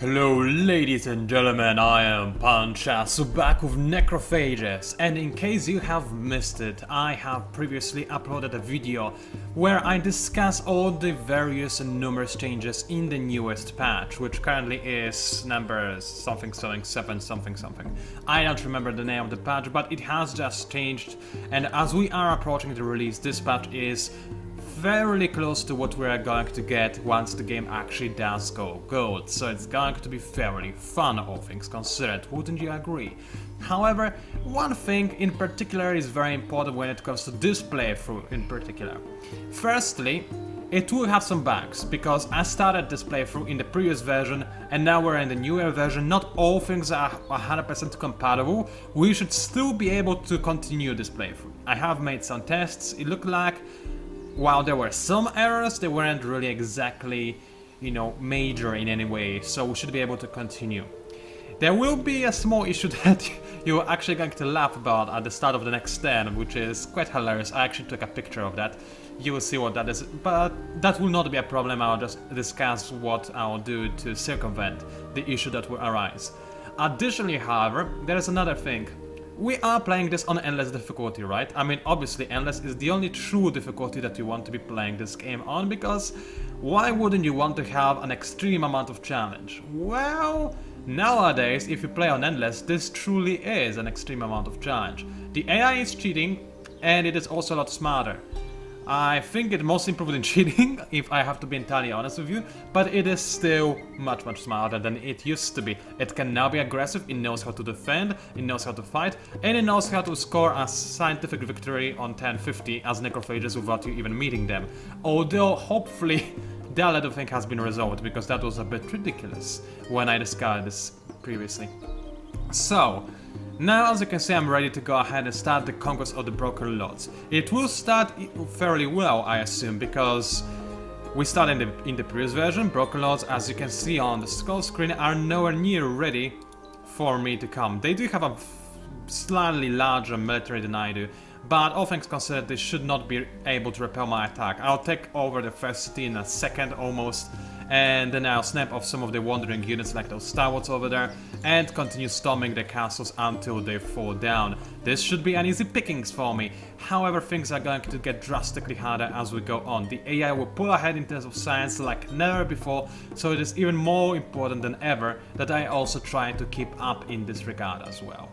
Hello ladies and gentlemen, I am PANCZASU back with Necrophages, and in case you have missed it, I have previously uploaded a video where I discuss all the various and numerous changes in the newest patch, which currently is number something 7 something. I don't remember the name of the patch, but it has just changed, and as we are approaching the release, this patch is fairly close to what we are going to get once the game actually does go gold, so it's going to be fairly fun, all things considered, wouldn't you agree? However, one thing in particular is very important when it comes to this playthrough in particular. Firstly, it will have some bugs, because I started this playthrough in the previous version and now we're in the newer version. Not all things are 100% compatible. We should still be able to continue this playthrough. I have made some tests. It looked like while there were some errors, they weren't really exactly, major in any way, so we should be able to continue. There will be a small issue that you're actually going to laugh about at the start of the next stand, which is quite hilarious. I actually took a picture of that. You will see what that is, but that will not be a problem. I'll just discuss what I'll do to circumvent the issue that will arise. Additionally, however, there is another thing. We are playing this on endless difficulty, right? I mean, obviously endless is the only true difficulty that you want to be playing this game on, because why wouldn't you want to have an extreme amount of challenge? Well, nowadays, if you play on endless, this truly is an extreme amount of challenge. The AI is cheating, and it is also a lot smarter. I think it most improved in cheating, if I have to be entirely honest with you, but it is still much smarter than it used to be. It can now be aggressive, it knows how to defend, it knows how to fight, and it knows how to score a scientific victory on 1050 as Necrophages without you even meeting them. Although, hopefully, that little thing has been resolved, because that was a bit ridiculous when I discovered this previously. So, now, as you can see, I'm ready to go ahead and start the conquest of the Broken Lords. It will start fairly well, I assume, because we started in the previous version. Broken Lords, as you can see on the skull screen, are nowhere near ready for me to come. They do have a slightly larger military than I do, but all things considered, they should not be able to repel my attack. I'll take over the first city in a second almost, and then I'll snap off some of the wandering units like those Star Wars over there and continue storming the castles until they fall down. This should be an easy pickings for me. However, things are going to get drastically harder as we go on. The AI will pull ahead in terms of science like never before, so it is even more important than ever that I also try to keep up in this regard as well.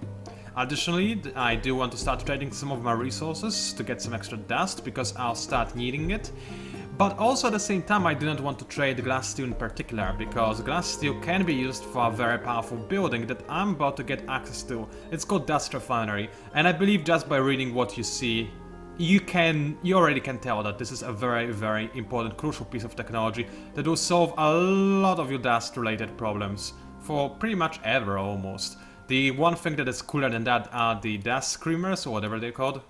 Additionally, I do want to start trading some of my resources to get some extra dust, because I'll start needing it. But also at the same time, I do not want to trade glass steel in particular, because glass steel can be used for a very powerful building that I'm about to get access to. It's called Dust Refinery, and I believe just by reading what you see, you already can tell that this is a very important, crucial piece of technology that will solve a lot of your dust-related problems for pretty much ever almost. The one thing that is cooler than that are the dust screamers, or whatever they're called.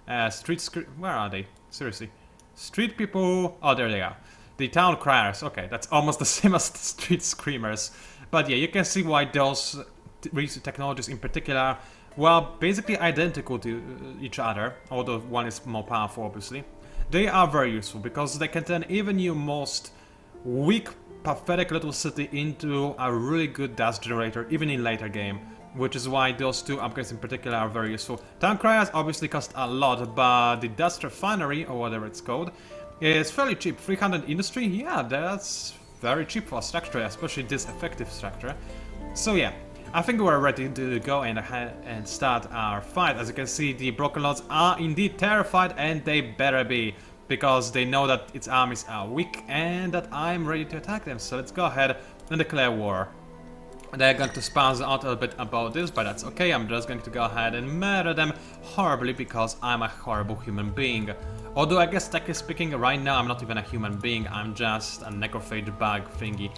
Where are they? Seriously. Street people... oh, there they are. The town criers. Okay, that's almost the same as the street screamers. But yeah, you can see why those technologies in particular, well, basically identical to each other, although one is more powerful, obviously. They are very useful, because they can turn even your most weak, pathetic little city into a really good dust generator, even in later game. Which is why those two upgrades in particular are very useful. Town criers obviously cost a lot, but the Dust Refinery, or whatever it's called, is fairly cheap. 300 industry, yeah, that's very cheap for a structure, especially this effective structure. So yeah, I think we're ready to go ahead and start our fight. As you can see, the Broken Lords are indeed terrified, and they better be, because they know that its armies are weak and that I'm ready to attack them. So let's go ahead and declare war. They're going to spaz out a bit about this, but that's okay. I'm just going to go ahead and murder them horribly, because I'm a horrible human being. Although I guess technically speaking, right now I'm not even a human being, I'm just a necrophage bug thingy.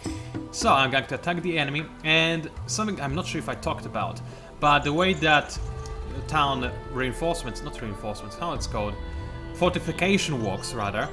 So I'm going to attack the enemy, and something I'm not sure if I talked about, but the way that town reinforcements, not reinforcements, how it's called, fortification works rather,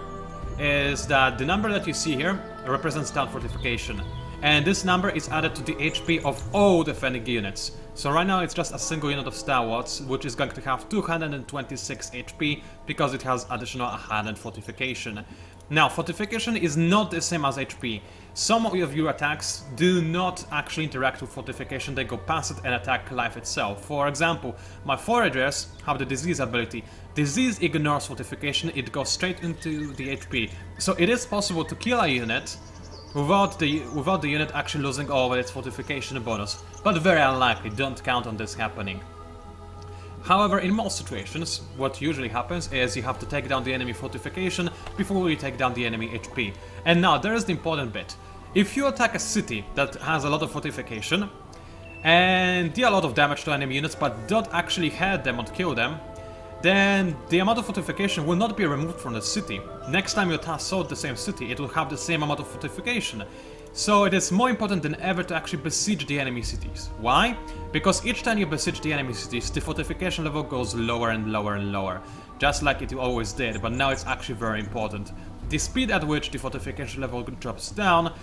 is that the number that you see here represents town fortification. And this number is added to the HP of all defending units. So right now it's just a single unit of Star Wars, which is going to have 226 HP, because it has additional 100 fortification. Now, fortification is not the same as HP. Some of your attacks do not actually interact with fortification, they go past it and attack life itself. For example, my foragers have the disease ability. Disease ignores fortification, it goes straight into the HP. So it is possible to kill a unit without the unit actually losing all of its fortification bonus. But very unlikely, don't count on this happening. However, in most situations, what usually happens is you have to take down the enemy fortification before you take down the enemy HP. And now, there is the important bit. If you attack a city that has a lot of fortification, and deal a lot of damage to enemy units, but don't actually hurt them or kill them, then the amount of fortification will not be removed from the city. Next time you assault the same city, it will have the same amount of fortification. So it is more important than ever to actually besiege the enemy cities. Why? Because each time you besiege the enemy cities, the fortification level goes lower and lower and lower. Just like it always did, but now it's actually very important. The speed at which the fortification level drops down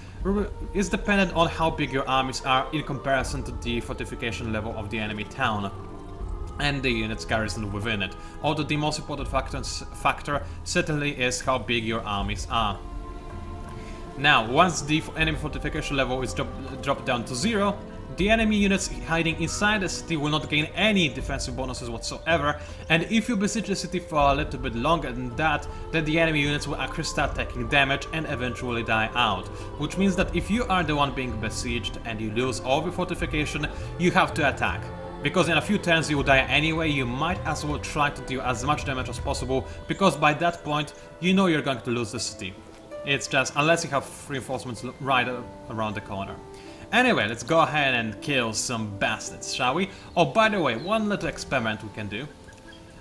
is dependent on how big your armies are in comparison to the fortification level of the enemy town and the units garrisoned within it. Although the most important factor certainly is how big your armies are. Now, once the enemy fortification level is dropped down to 0, the enemy units hiding inside the city will not gain any defensive bonuses whatsoever, and if you besiege the city for a little bit longer than that, then the enemy units will actually start taking damage and eventually die out. Which means that if you are the one being besieged and you lose all your fortification, you have to attack. Because in a few turns you will die anyway, you might as well try to deal as much damage as possible, because by that point you know you're going to lose the city. It's just, unless you have reinforcements right around the corner. Anyway, let's go ahead and kill some bastards, shall we? Oh, by the way, one little experiment we can do.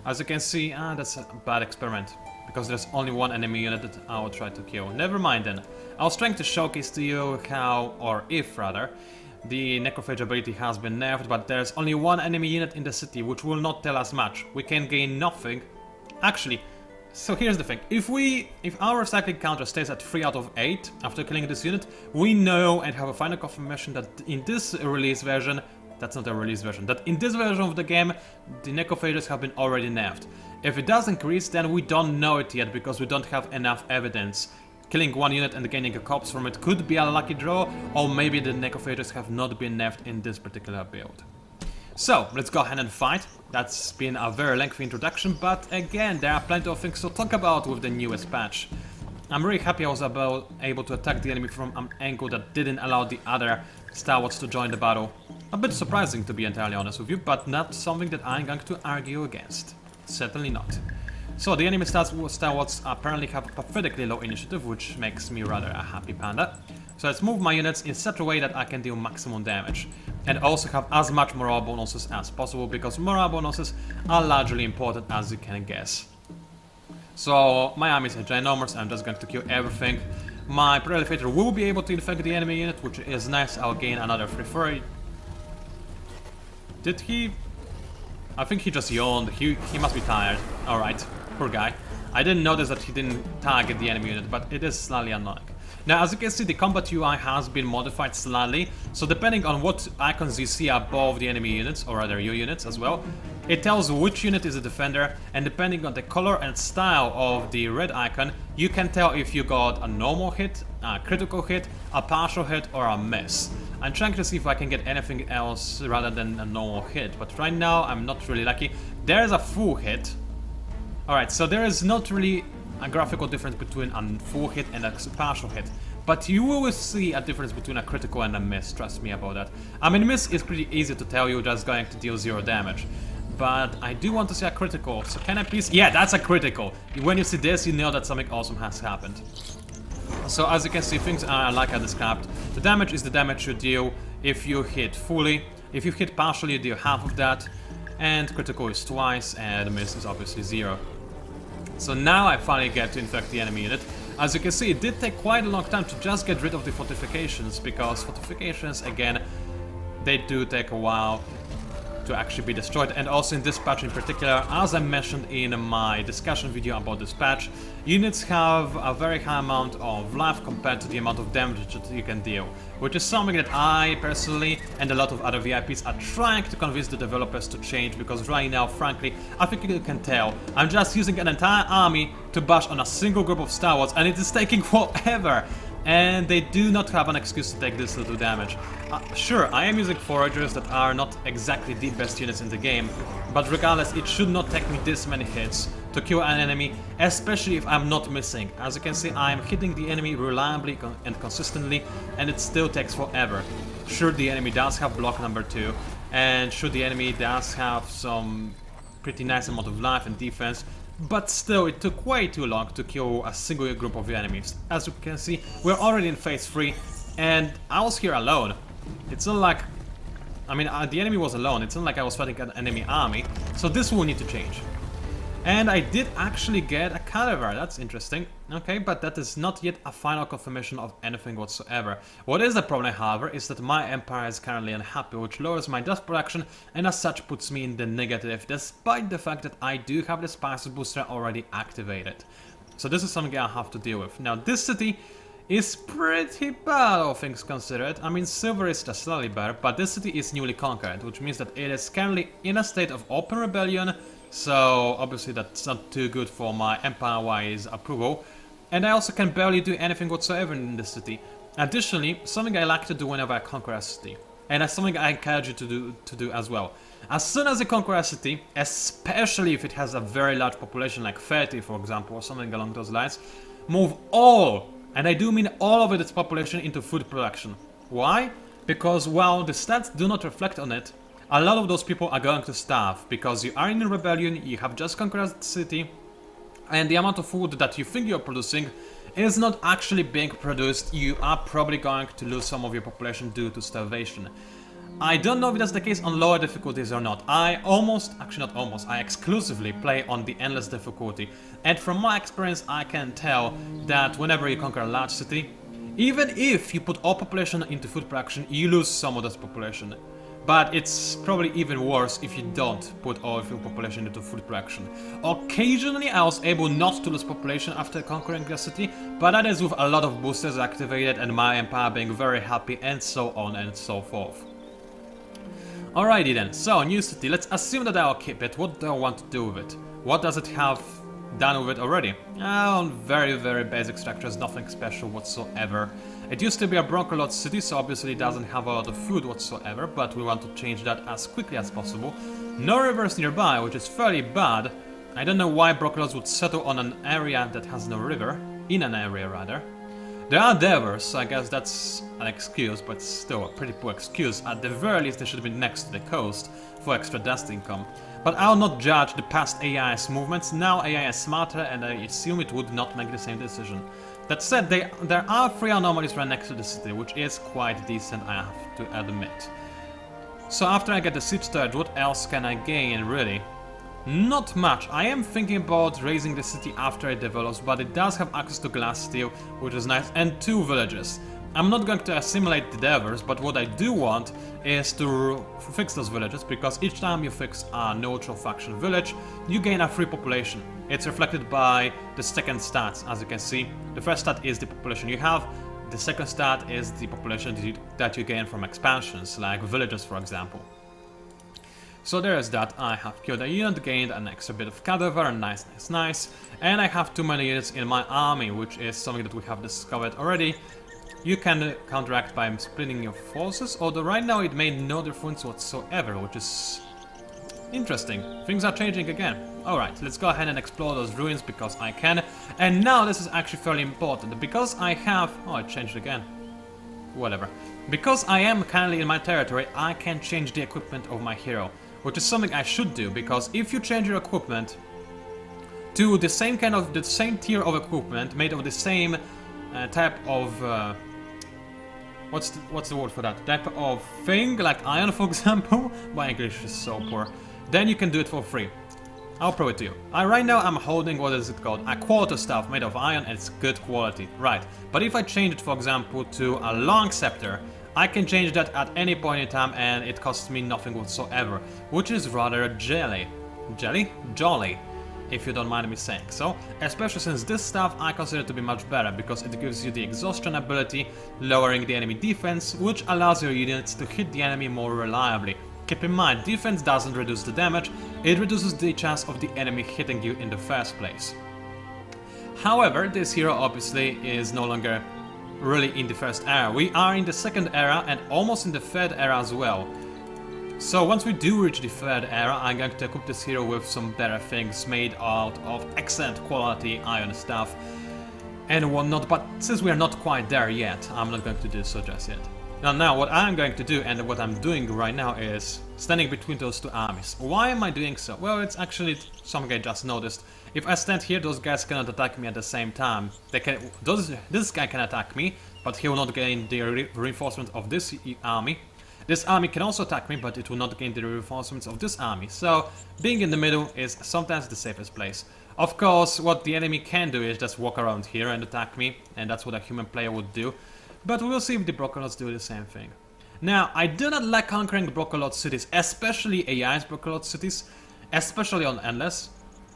As you can see, that's a bad experiment, because there's only one enemy unit that I will try to kill. Never mind then. I was trying to showcase to you how, or if rather, the Necrophage ability has been nerfed, but there's only one enemy unit in the city, which will not tell us much. We can gain nothing. Actually, so here's the thing, if our recycling counter stays at 3 out of 8 after killing this unit, we know and have a final confirmation that in this release version, that's not a release version, that in this version of the game, the Necrophages have been already nerfed. If it does increase, then we don't know it yet because we don't have enough evidence. Killing one unit and gaining a corpse from it could be a lucky draw, or maybe the Necrophages have not been nerfed in this particular build. So, let's go ahead and fight. That's been a very lengthy introduction, but again, there are plenty of things to talk about with the newest patch. I'm really happy I was able to attack the enemy from an angle that didn't allow the other stalwarts to join the battle. A bit surprising, to be entirely honest with you, but not something that I'm going to argue against. Certainly not. So, the enemy stalwarts apparently have a pathetically low initiative, which makes me rather a happy panda. So let's move my units in such a way that I can deal maximum damage. And also have as much morale bonuses as possible, because morale bonuses are largely important, as you can guess. So my armies are ginormous, I'm just going to kill everything. My Prolificator will be able to infect the enemy unit, which is nice. I'll gain another 3-4. Did he? I think he just yawned. He must be tired. Alright, poor guy. I didn't notice that he didn't target the enemy unit, but it is slightly annoying. Now, as you can see, the combat UI has been modified slightly, so depending on what icons you see above the enemy units, or rather your units as well, it tells which unit is a defender, and depending on the color and style of the red icon, you can tell if you got a normal hit, a critical hit, a partial hit, or a miss. I'm trying to see if I can get anything else rather than a normal hit, but right now I'm not really lucky. There is a full hit. Alright, so there is not really a graphical difference between a full hit and a partial hit, but you will see a difference between a critical and a miss, trust me about that. I mean, miss is pretty easy to tell, you're just going to deal 0 damage. But I do want to see a critical, so can I please... Yeah, that's a critical! When you see this, you know that something awesome has happened. So as you can see, things are like I described. The damage is the damage you deal if you hit fully. If you hit partially, you deal half of that. And critical is twice, and the miss is obviously 0. So now I finally get to infect the enemy unit. As you can see, it did take quite a long time to just get rid of the fortifications, because fortifications, again, they do take a while to actually be destroyed. And also in this patch in particular, as I mentioned in my discussion video about this patch, units have a very high amount of life compared to the amount of damage that you can deal, which is something that I personally and a lot of other VIPs are trying to convince the developers to change, because right now, frankly, I think you can tell, I'm just using an entire army to bash on a single group of Star Wars, and it is taking forever. And they do not have an excuse to take this little damage. Sure, I am using foragers that are not exactly the best units in the game, but regardless, it should not take me this many hits to kill an enemy, especially if I'm not missing. As you can see, I am hitting the enemy reliably and consistently, and it still takes forever. Sure, the enemy does have block number 2, and sure, the enemy does have some pretty nice amount of life and defense, but still, it took way too long to kill a single group of enemies. As you can see, we're already in phase 3, and I was here alone. It's not like... I mean, the enemy was alone, it's not like I was fighting an enemy army, so this will need to change. And I did actually get a cadaver, that's interesting. Okay, but that is not yet a final confirmation of anything whatsoever. What is the problem, however, is that my empire is currently unhappy, which lowers my dust production and as such puts me in the negative, despite the fact that I do have the spices booster already activated. So this is something I have to deal with. Now, this city is pretty bad, all things considered. I mean, silver is just slightly better, but this city is newly conquered, which means that it is currently in a state of open rebellion. So obviously that's not too good for my empire-wise approval. And I also can barely do anything whatsoever in this city. Additionally, something I like to do whenever I conquer a city, and that's something I encourage you to do as well. As soon as you conquer a city, especially if it has a very large population like 30 for example, or something along those lines, move all, and I do mean all of its population, into food production. Why? Because while the stats do not reflect on it, a lot of those people are going to starve, because you are in a rebellion, you have just conquered a city, and the amount of food that you think you're producing is not actually being produced. You are probably going to lose some of your population due to starvation. I don't know if that's the case on lower difficulties or not. I exclusively play on the endless difficulty, and from my experience I can tell that whenever you conquer a large city, even if you put all population into food production, you lose some of this population. But it's probably even worse if you don't put all of your population into food production. Occasionally I was able not to lose population after conquering the city, but that is with a lot of boosters activated and my empire being very happy, and so on and so forth. Alrighty then, so new city, let's assume that I'll keep it. What do I want to do with it? What does it have done with it already? Very basic structures, nothing special whatsoever. It used to be a Broncolot city, so obviously it doesn't have a lot of food whatsoever, but we want to change that as quickly as possible. No rivers nearby, which is fairly bad. I don't know why Broncolots would settle on an area that has no river, in an area rather. There are devers, so I guess that's an excuse, but still a pretty poor excuse. At the very least they should be next to the coast for extra dust income. But I'll not judge the past AI's movements. Now AI is smarter, and I assume it would not make the same decision. That said, there are 3 anomalies right next to the city, which is quite decent, I have to admit. So after I get the siege turret, what else can I gain, really? Not much. I am thinking about raising the city after it develops, but it does have access to glass steel, which is nice, and 2 villages. I'm not going to assimilate the devers, but what I do want is to fix those villages, because each time you fix a neutral faction village, you gain a free population. It's reflected by the second stats, as you can see. The first stat is the population you have, the second stat is the population that you gain from expansions, like villages for example. So there is that. I have killed a unit, gained an extra bit of cadaver, nice, and I have too many units in my army, which is something that we have discovered already. You can counteract by splitting your forces, although right now it made no difference whatsoever, which is interesting. Things are changing again. Alright, let's go ahead and explore those ruins because I can. And now this is actually fairly important, because I have... oh, it changed again. Whatever. Because I am currently in my territory, I can change the equipment of my hero, which is something I should do, because if you change your equipment to the same tier of equipment, made of the same type of... what's the word for that? Type of thing, like iron for example? My English is so poor. Then you can do it for free. I'll prove it to you. Right now I'm holding, what is it called? A quarterstaff made of iron, and it's good quality. Right. But if I change it, for example, to a long scepter, I can change that at any point in time and it costs me nothing whatsoever, which is rather jolly, if you don't mind me saying so, especially since this stuff I consider to be much better because it gives you the exhaustion ability, lowering the enemy defense, which allows your units to hit the enemy more reliably. Keep in mind, defense doesn't reduce the damage, it reduces the chance of the enemy hitting you in the first place. However, this hero obviously is no longer really in the first era. We are in the second era and almost in the third era as well. So once we do reach the third era, I'm going to equip this hero with some better things made out of excellent quality iron stuff and whatnot, but since we are not quite there yet, I'm not going to do so just yet. Now what I'm going to do and what I'm doing right now is standing between those two armies. Why am I doing so? Well, it's actually something I just noticed. If I stand here, those guys cannot attack me at the same time. This guy can attack me, but he will not gain the reinforcement of this army. This army can also attack me, but it will not gain the reinforcements of this army. So being in the middle is sometimes the safest place. Of course, what the enemy can do is just walk around here and attack me, and that's what a human player would do. But we'll see if the Brocolots do the same thing. Now, I do not like conquering Brocolot cities, especially AI's Brocolot cities, especially on Endless,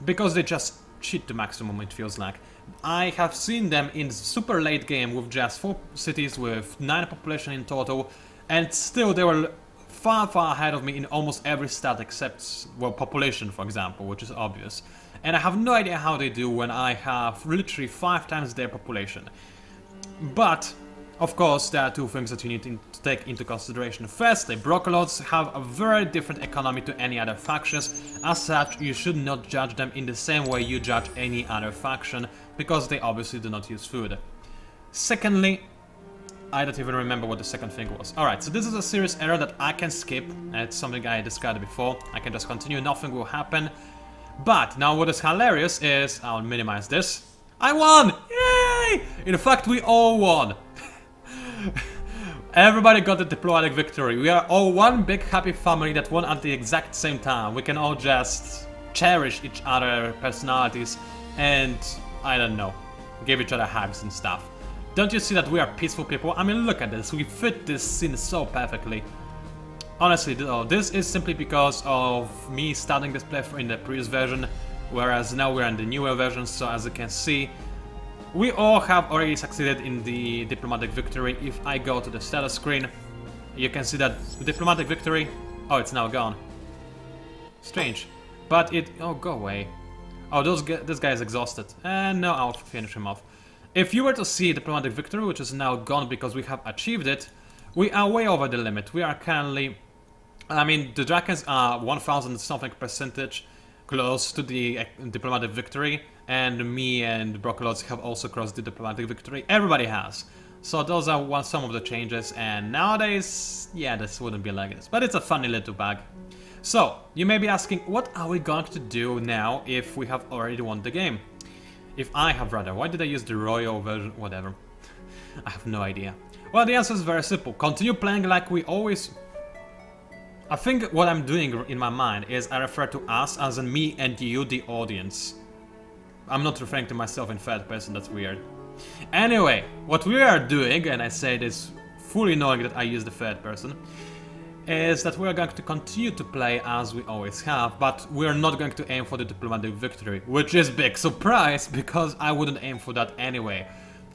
because they just cheat to maximum, it feels like. I have seen them in super late game with just 4 cities with 9 population in total, and still they were far ahead of me in almost every stat except, well, population, for example, which is obvious. And I have no idea how they do when I have literally 5 times their population. But of course, there are 2 things that you need to take into consideration. Firstly, Brocolots have a very different economy to any other factions. As such, you should not judge them in the same way you judge any other faction, because they obviously do not use food. Secondly, I don't even remember what the second thing was. Alright, so this is a serious error that I can skip. It's something I discarded before. I can just continue, nothing will happen. But now what is hilarious is, I'll minimize this. I won! Yay! In fact, we all won. Everybody got a diplomatic victory. We are all one big happy family that won at the exact same time. We can all just cherish each other's personalities and, I don't know, give each other hugs and stuff. Don't you see that we are peaceful people? I mean, look at this. We fit this scene so perfectly. Honestly, this is simply because of me starting this playthrough in the previous version, whereas now we're in the newer version, so as you can see, we all have already succeeded in the diplomatic victory. If I go to the status screen, you can see that the diplomatic victory... Oh, it's now gone. Strange. But it... Oh, go away. Oh, this guy is exhausted. And now I'll finish him off. If you were to see diplomatic victory, which is now gone because we have achieved it, we are way over the limit. We are currently... I mean, the Drakens are 1000 something percentage close to the diplomatic victory, and me and Brocolots have also crossed the diplomatic victory. Everybody has. So those are some of the changes, and nowadays, yeah, this wouldn't be like this. But it's a funny little bug. So, you may be asking, what are we going to do now if we have already won the game? If I have rather. Why did I use the royal version? Whatever. I have no idea. Well, the answer is very simple. Continue playing like we always... I think what I'm doing in my mind is I refer to us as in me and you, the audience. I'm not referring to myself in third person, that's weird. Anyway, what we are doing, and I say this fully knowing that I use the third person, is that we are going to continue to play as we always have, but we are not going to aim for the diplomatic victory, which is big surprise, because I wouldn't aim for that anyway.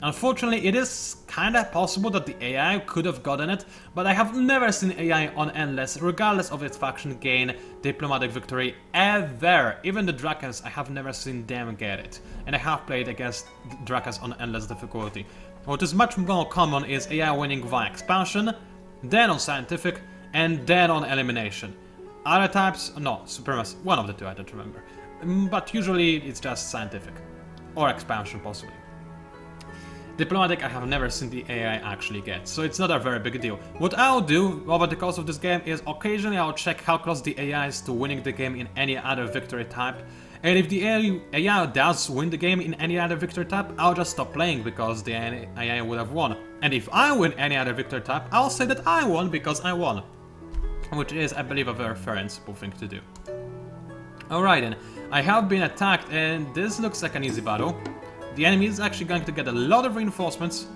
Unfortunately, it is kinda possible that the AI could have gotten it, but I have never seen AI on Endless, regardless of its faction, gain diplomatic victory ever. Even the Drakens, I have never seen them get it, and I have played against Drakens on Endless difficulty. What is much more common is AI winning via expansion, then on scientific, and then on elimination. Other types, no, supremacy, one of the two, I don't remember. But usually it's just scientific, or expansion possibly. Diplomatic, I have never seen the AI actually get, so it's not a very big deal. What I'll do over the course of this game is occasionally I'll check how close the AI is to winning the game in any other victory type, and if the AI does win the game in any other victory type, I'll just stop playing because the AI would have won. And if I win any other victory type, I'll say that I won because I won. Which is, I believe, a very fair and simple thing to do. Alright then, I have been attacked and this looks like an easy battle. The enemy is actually going to get a lot of reinforcements.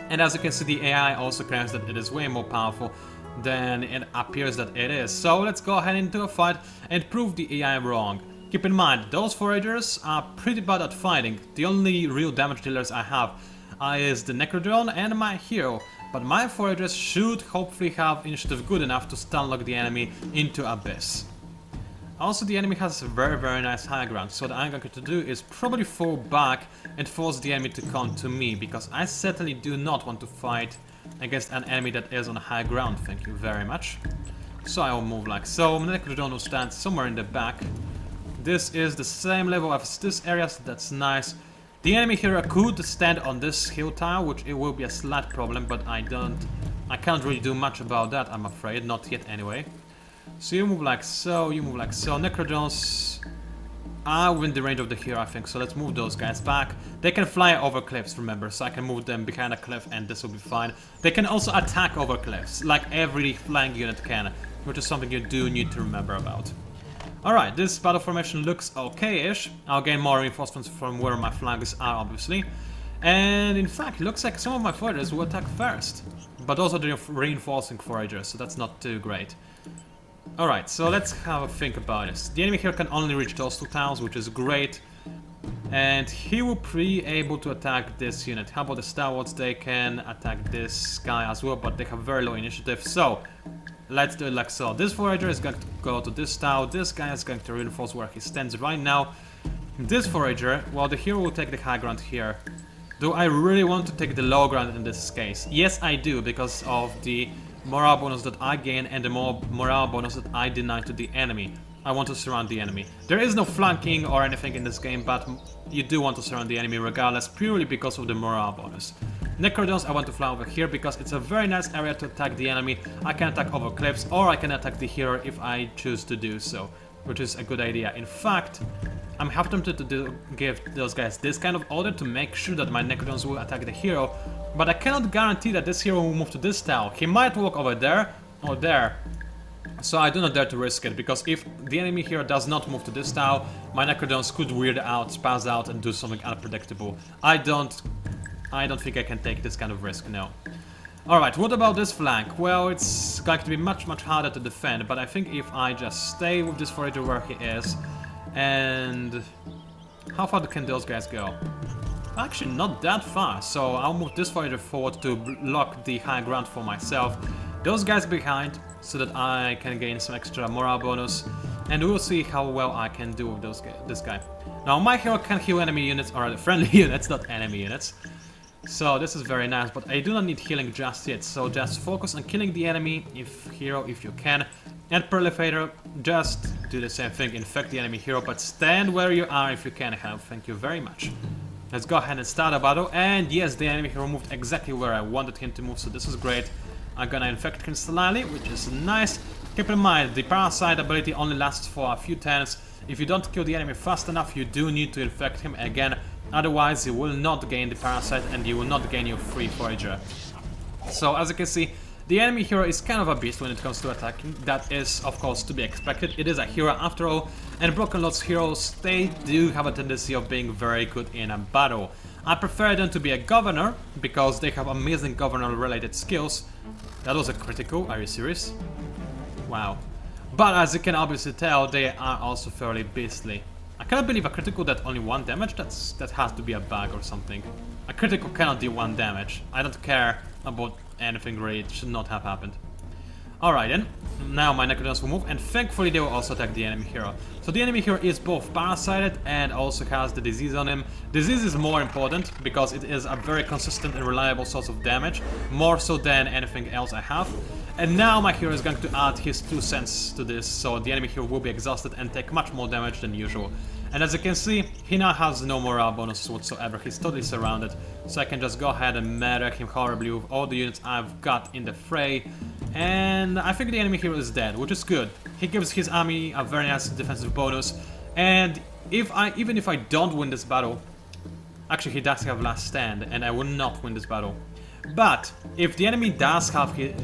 And as you can see, the AI also claims that it is way more powerful than it appears that it is. So let's go ahead into a fight and prove the AI wrong. Keep in mind, those foragers are pretty bad at fighting. The only real damage dealers I have is the Necrodrone and my hero. But my foragers should hopefully have initiative good enough to stunlock the enemy into Abyss. Also, the enemy has very nice high ground, so what I'm going to do is probably fall back and force the enemy to come to me, because I certainly do not want to fight against an enemy that is on high ground, thank you very much. So I will move like so. Necrodrone will stand somewhere in the back. This is the same level as this area, so that's nice. The enemy hero could stand on this hill tile, which it will be a slight problem, but I can't really do much about that, I'm afraid, not yet anyway. So you move like so, you move like so. Necrodrones are within the range of the hero, I think, so let's move those guys back. They can fly over cliffs, remember, so I can move them behind a cliff and this will be fine. They can also attack over cliffs, like every flying unit can, which is something you do need to remember about. Alright, this battle formation looks okay-ish. I'll gain more reinforcements from where my flags are, obviously. And in fact, looks like some of my foragers will attack first. But those are the reinforcing foragers, so that's not too great. Alright, so let's have a think about this. The enemy here can only reach those two tiles, which is great. And he will be able to attack this unit. How about the stalwarts? They can attack this guy as well, but they have very low initiative. So, let's do it like so. This forager is going to go to this tile. This guy is going to reinforce where he stands right now. This forager, well, the hero will take the high ground here. Do I really want to take the low ground in this case? Yes, I do, because of the morale bonus that I gain and the morale bonus that I deny to the enemy. I want to surround the enemy. There is no flanking or anything in this game, but you do want to surround the enemy regardless, purely because of the morale bonus. Necrodons, I want to fly over here because it's a very nice area to attack the enemy. I can attack over cliffs, or I can attack the hero if I choose to do so, which is a good idea. In fact, I'm half tempted to give those guys this kind of order to make sure that my Necrodons will attack the hero, but I cannot guarantee that this hero will move to this tile. He might walk over there or there, so I do not dare to risk it, because if the enemy hero does not move to this tile, my Necrodons could weird out, spaz out and do something unpredictable. I don't think I can take this kind of risk, no. Alright, what about this flank? Well, it's going to be much harder to defend, but I think if I just stay with this forager where he is, and how far can those guys go? Actually, not that far, so I'll move this forager forward to block the high ground for myself. Those guys behind, so that I can gain some extra morale bonus, and we'll see how well I can do with this guy. Now, my hero can heal enemy units, or friendly units, not enemy units. So this is very nice, but I do not need healing just yet, so just focus on killing the enemy, if you can. And Prolifator, just do the same thing, infect the enemy hero, but stand where you are if you can have, thank you very much. Let's go ahead and start a battle, and yes, the enemy hero moved exactly where I wanted him to move, so this is great. I'm gonna infect him slightly, which is nice. Keep in mind, the Parasite ability only lasts for a few turns. If you don't kill the enemy fast enough, you do need to infect him again. Otherwise, you will not gain the Parasite and you will not gain your free forager. So, as you can see, the enemy hero is kind of a beast when it comes to attacking. That is, of course, to be expected. It is a hero after all, and Broken Lord's heroes, they do have a tendency of being very good in a battle. I prefer them to be a governor, because they have amazing governor-related skills. That was a critical, are you serious? Wow. But as you can obviously tell, they are also fairly beastly. I cannot believe a critical that only 1 damage, that has to be a bug or something. A critical cannot do 1 damage. I don't care about anything really, it should not have happened. Alright then, now my Necrodons will move, and thankfully they will also attack the enemy hero. So the enemy hero is both parasited and also has the disease on him. Disease is more important, because it is a very consistent and reliable source of damage, more so than anything else I have. And now my hero is going to add his 2 cents to this, so the enemy hero will be exhausted and take much more damage than usual. And as you can see, he now has no morale bonuses whatsoever, he's totally surrounded. So I can just go ahead and murder him horribly with all the units I've got in the fray. And I think the enemy hero is dead, which is good. He gives his army a very nice defensive bonus. And even if I don't win this battle... Actually, he does have last stand, and I will not win this battle. But if the enemy does have his...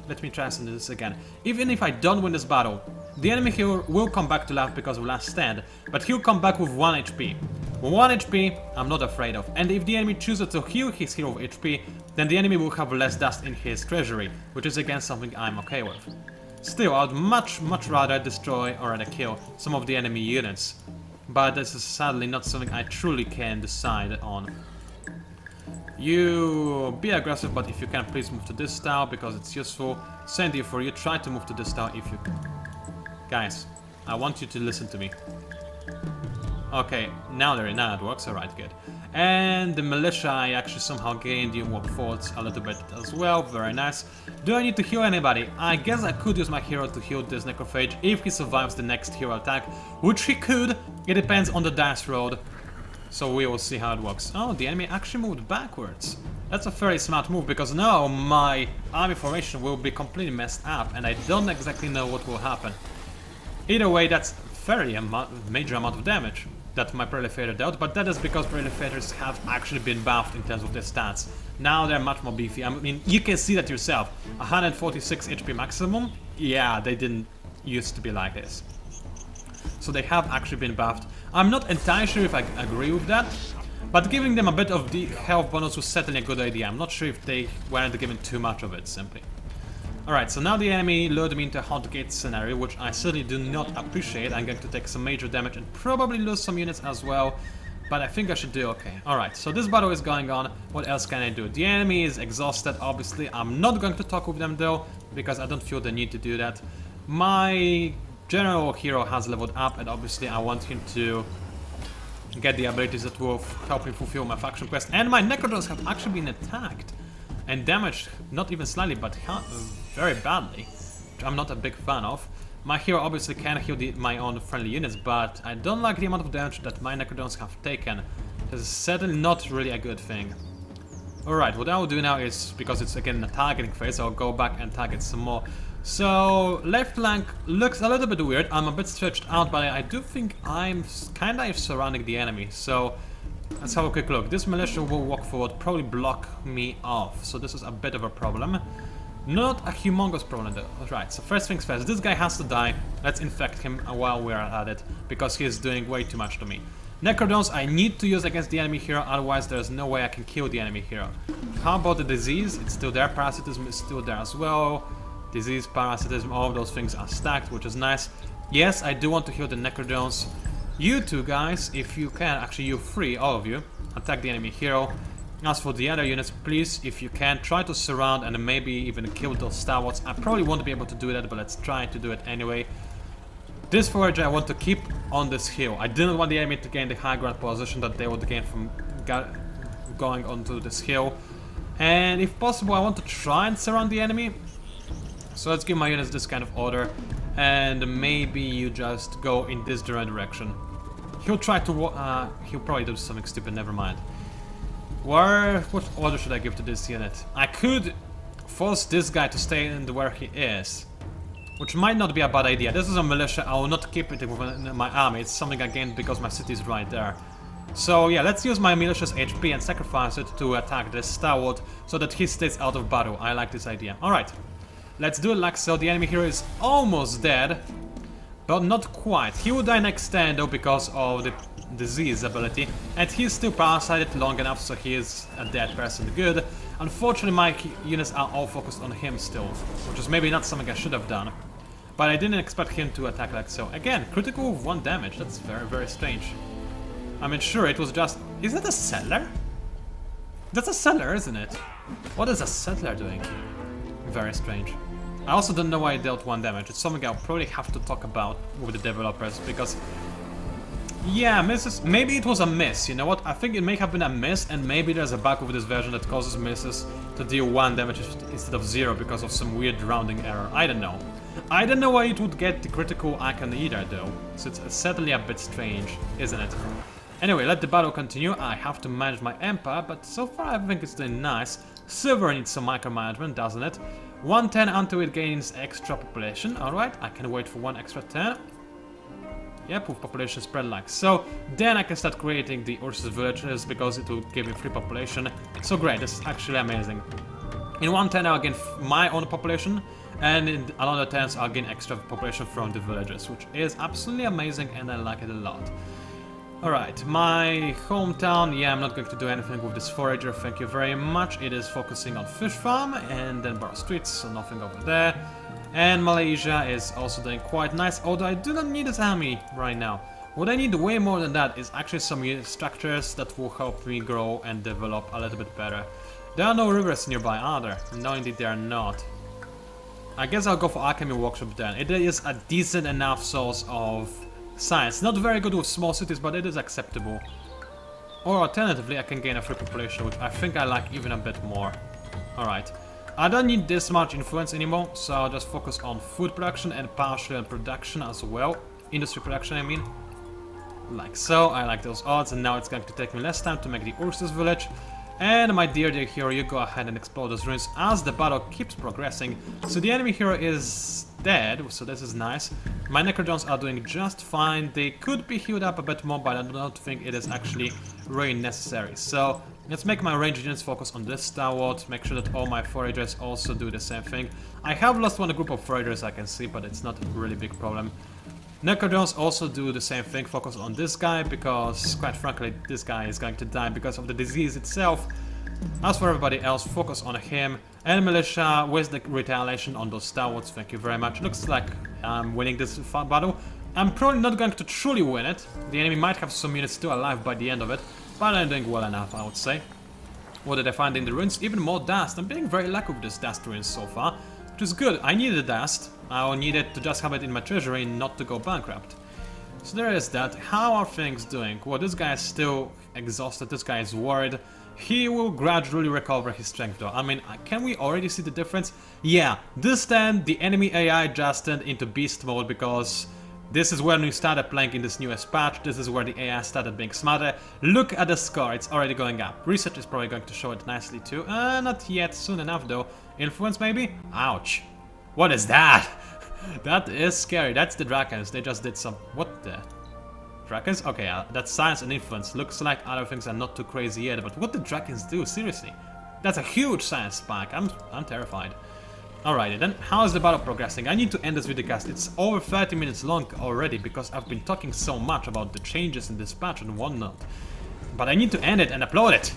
Let me try some of this again. Even if I don't win this battle, the enemy hero will come back to life because of last stand, but he'll come back with 1 HP. 1 HP, I'm not afraid of. And if the enemy chooses to heal his hero with HP, then the enemy will have less dust in his treasury, which is again something I'm okay with. Still, I'd much rather destroy or rather kill some of the enemy units. But this is sadly not something I truly can decide on. You be aggressive, but if you can, please move to this tower because it's useful. Same deal for you, try to move to this tower if you can. Guys, I want you to listen to me. Okay, now it works, alright, good. And the militia, I actually somehow gained your workforce a little bit as well, very nice. Do I need to heal anybody? I guess I could use my hero to heal this necrophage if he survives the next hero attack, which he could, it depends on the dice roll. So we will see how it works. Oh, the enemy actually moved backwards. That's a very smart move because now my army formation will be completely messed up and I don't exactly know what will happen. Either way, that's very major amount of damage that my proliferators dealt, but that is because proliferators have actually been buffed in terms of their stats. Now they're much more beefy. I mean, you can see that yourself. 146 HP maximum. Yeah, they didn't used to be like this. So they have actually been buffed. I'm not entirely sure if I agree with that, but giving them a bit of the health bonus was certainly a good idea. I'm not sure if they weren't given too much of it, simply. Alright, so now the enemy lured me into a hot gate scenario, which I certainly do not appreciate. I'm going to take some major damage and probably lose some units as well, but I think I should do okay. Alright, so this battle is going on. What else can I do? The enemy is exhausted, obviously. I'm not going to talk with them though, because I don't feel the need to do that. My general hero has leveled up, and obviously I want him to get the abilities that will help me fulfill my faction quest. And my Necrophages have actually been attacked and damaged, not even slightly, but very badly, which I'm not a big fan of. My hero obviously can heal my own friendly units, but I don't like the amount of damage that my Necrophages have taken. This is certainly not really a good thing. Alright, what I will do now is, because it's again a targeting phase, I'll go back and target some more. So, left flank looks a little bit weird. I'm a bit stretched out, but I do think I'm kinda surrounding the enemy. So, let's have a quick look. This militia will walk forward, probably block me off. So this is a bit of a problem. Not a humongous problem though. Right, so first things first, this guy has to die. Let's infect him while we are at it, because he is doing way too much to me. Necrodons I need to use against the enemy hero, otherwise there's no way I can kill the enemy hero. How about the disease? It's still there, parasitism is still there as well. Disease, parasitism, all of those things are stacked, which is nice. Yes, I do want to heal the Necrodons. You two guys, if you can, actually you three, all of you, attack the enemy hero. As for the other units, please, if you can, try to surround and maybe even kill those stalwarts. I probably won't be able to do that, but let's try to do it anyway. This forager I want to keep on this hill. I didn't want the enemy to gain the high ground position that they would gain from going onto this hill. And if possible, I want to try and surround the enemy. So let's give my units this kind of order. And maybe you just go in this direction. He'll try to... he'll probably do something stupid, never mind. What order should I give to this unit? I could force this guy to stay in where he is, which might not be a bad idea. This is a militia, I will not keep it within my army. It's something I gained because my city is right there. So yeah, let's use my militia's HP and sacrifice it to attack this stalwart so that he stays out of battle. I like this idea. Alright. Let's do it like so. The enemy hero is almost dead, but not quite. He will die next turn though because of the disease ability, and he's still parasited long enough so he is a dead person. Good. Unfortunately, my units are all focused on him still, which is maybe not something I should have done. But I didn't expect him to attack like so. Again, critical of 1 damage. That's very, very strange. I mean, sure, it was just... Is that a settler? That's a settler, isn't it? What is a settler doing? Very strange. I also don't know why I dealt 1 damage. It's something I'll probably have to talk about with the developers, because... Yeah, misses. Maybe it was a miss, you know what? I think it may have been a miss, and maybe there's a bug with this version that causes misses to deal 1 damage instead of 0 because of some weird rounding error. I don't know. I don't know why it would get the critical icon either, though. So it's certainly a bit strange, isn't it? Anyway, let the battle continue. I have to manage my empire, but so far I think it's doing nice. Silver needs some micromanagement, doesn't it? 1 turn until it gains extra population. Alright, I can wait for 1 extra turn. Yep, with population spread like so. Then I can start creating the Ursus villages because it will give me free population. So great, this is actually amazing. In 1 turn I'll gain my own population, and in another turns I'll gain extra population from the villages, which is absolutely amazing and I like it a lot. Alright, my hometown, yeah, I'm not going to do anything with this forager, thank you very much. It is focusing on fish farm and then bar streets, so nothing over there. And Malaysia is also doing quite nice, although I do not need this army right now. What I need way more than that is actually some unit structures that will help me grow and develop a little bit better. There are no rivers nearby, are there? No, indeed they are not. I guess I'll go for Alchemy Workshop then. It is a decent enough source of science. Not very good with small cities, but it is acceptable. Or alternatively, I can gain a free population, which I think I like even a bit more. Alright. I don't need this much influence anymore, so I'll just focus on food production and partially on production as well. Industry production, I mean. Like so, I like those odds, and now it's going to take me less time to make the Ursus village. And my dear hero, you go ahead and explore those ruins as the battle keeps progressing. So the enemy hero is dead, so this is nice. My Necrophages are doing just fine. They could be healed up a bit more, but I don't think it is actually really necessary. So let's make my ranged units focus on this stalwart, make sure that all my foragers also do the same thing. I have lost one group of foragers, I can see, but it's not a really big problem. Necrophages also do the same thing, focus on this guy, because quite frankly this guy is going to die because of the disease itself. As for everybody else, focus on him. And militia with the retaliation on those stalwarts, thank you very much. Looks like I'm winning this battle. I'm probably not going to truly win it. The enemy might have some units still alive by the end of it, but I'm doing well enough, I would say. What did I find in the ruins? Even more dust. I'm being very lucky with this dust ruins so far, which is good. I needed dust. I will need it to just have it in my treasury, not to go bankrupt. So there is that. How are things doing? Well, this guy is still exhausted, this guy is worried. He will gradually recover his strength though. I mean, can we already see the difference? Yeah, this time the enemy AI just turned into beast mode because this is when we started playing in this newest patch. This is where the AI started being smarter. Look at the score, it's already going up. Research is probably going to show it nicely too. Not yet, soon enough though. Influence maybe? Ouch. What is that? That is scary. That's the Drakens. They just did some... What the... Drakens? Okay, that's science and influence. Looks like other things are not too crazy yet, but what did Drakens do? Seriously. That's a huge science spike. I'm terrified. Alrighty then, how is the battle progressing? I need to end this video cast. It's over 30 minutes long already because I've been talking so much about the changes in this patch and whatnot. But I need to end it and upload it.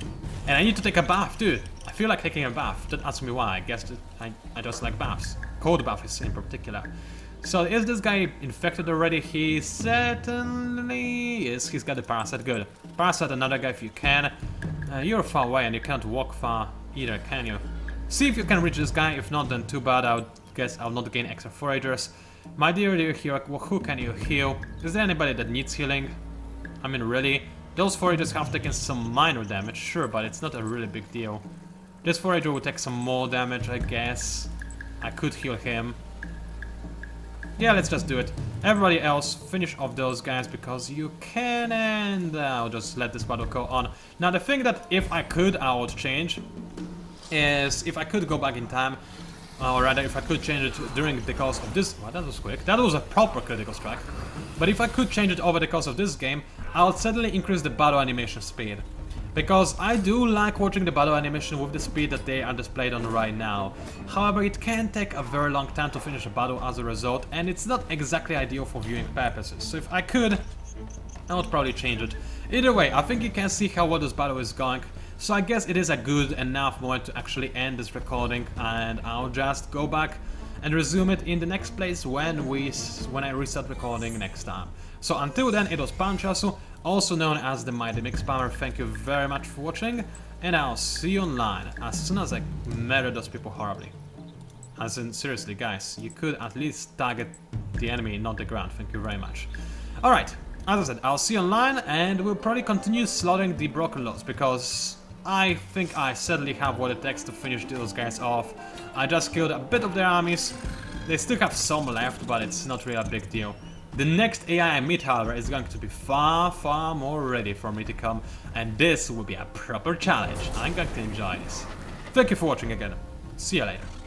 And I need to take a bath too. I feel like taking a bath. Don't ask me why. I guess I just like baths. Cold baths in particular. So is this guy infected already? He certainly is. He's got the parasite. Good. Parasite another guy if you can. You're far away and you can't walk far either, can you? See if you can reach this guy. If not, then too bad. I guess I'll not gain extra foragers. My dear hero, who can you heal? Is there anybody that needs healing? I mean, really? Those foragers have taken some minor damage, sure, but it's not a really big deal. This forager will take some more damage, I guess. I could heal him. Yeah, let's just do it. Everybody else, finish off those guys because you can, and I'll just let this battle go on. Now, the thing that if I could, I would change is if I could go back in time, or rather if I could change it during the course of this... Well, that was quick. That was a proper critical strike. But if I could change it over the course of this game, I would certainly increase the battle animation speed. Because I do like watching the battle animation with the speed that they are displayed on right now. However, it can take a very long time to finish a battle as a result, and it's not exactly ideal for viewing purposes. So if I could, I would probably change it. Either way, I think you can see how well this battle is going. So I guess it is a good enough moment to actually end this recording, and I'll just go back and resume it in the next place when I restart recording next time. So until then, it was PANCZASU, also known as the Mighty Mix Spammer. Thank you very much for watching, and I'll see you online as soon as I murder those people horribly. As in, seriously guys, you could at least target the enemy, not the ground. Thank you very much. Alright, as I said, I'll see you online, and we'll probably continue slaughtering the Broken Lords, because I think I certainly have what it takes to finish those guys off. I just killed a bit of their armies. They still have some left, but it's not really a big deal. The next AI I meet, however, is going to be far, far more ready for me to come, and this will be a proper challenge. I'm going to enjoy this. Thank you for watching again. See you later.